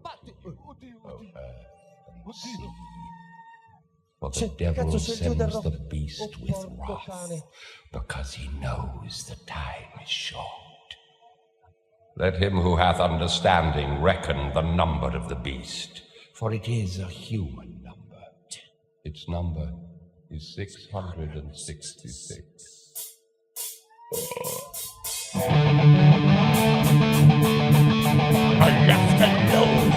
Batti! Oddio! For the devil sends the beast with wrath, because he knows the time is short. Let him who hath understanding reckon the number of the beast, for it is a human number. Its number is 666. I left alone.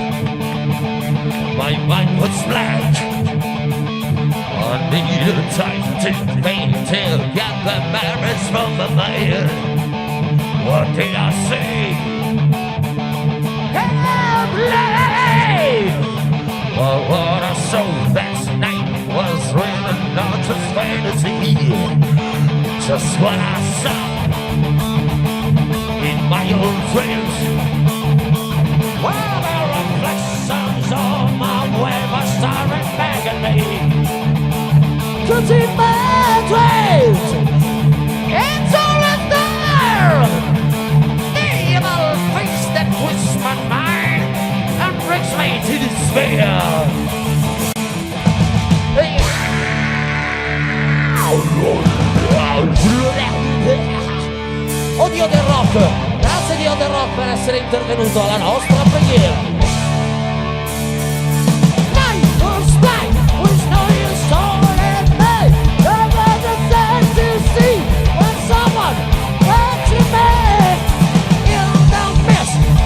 My mind was blank. I needed time to think to get the memories from the mind. What did I see? Heavenly! Oh, what I saw that night was really not just fantasy. Just what I saw in my own dreams. Well, the reflections on my web are staring back at me. To see my dreams, it's always there. The evil face that twists my mind and brings me to despair. Oh Dio del rock, grazie Dio del rock per essere intervenuto alla nostra preghiera.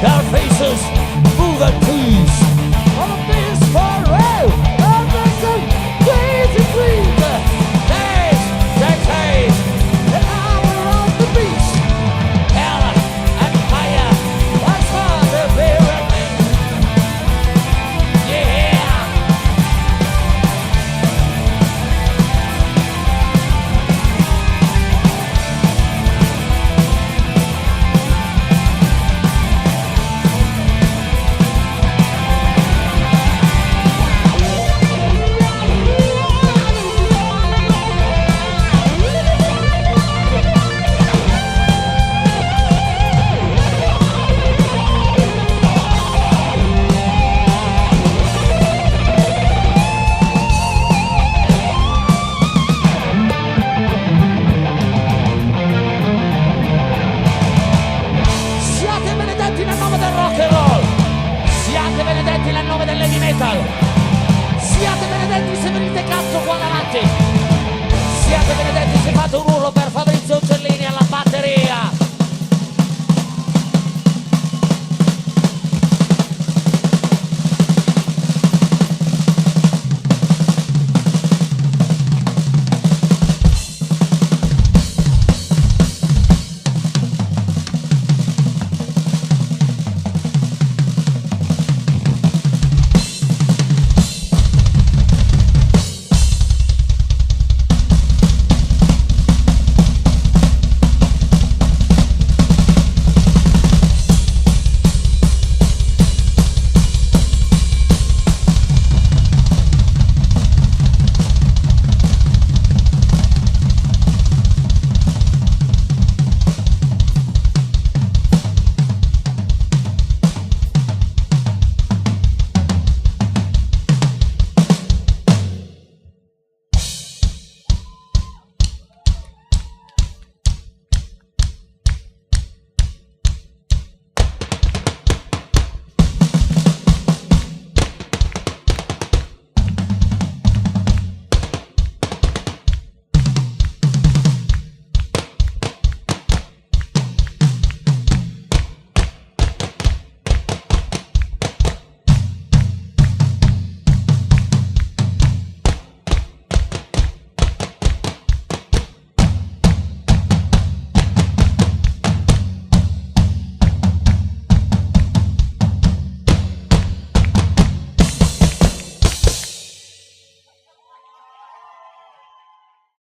Their faces move at peace. All of this for real. All this is crazy dreams. Days, decades, the hour of the beast. Hell and fire, that's for the very yeah. Siate benedetti nel nome del rock and roll. Siate benedetti nel nome dell'heavy metal. Siate benedetti se venite cazzo qua davanti. Siate benedetti se fate un urlo per Fabrizio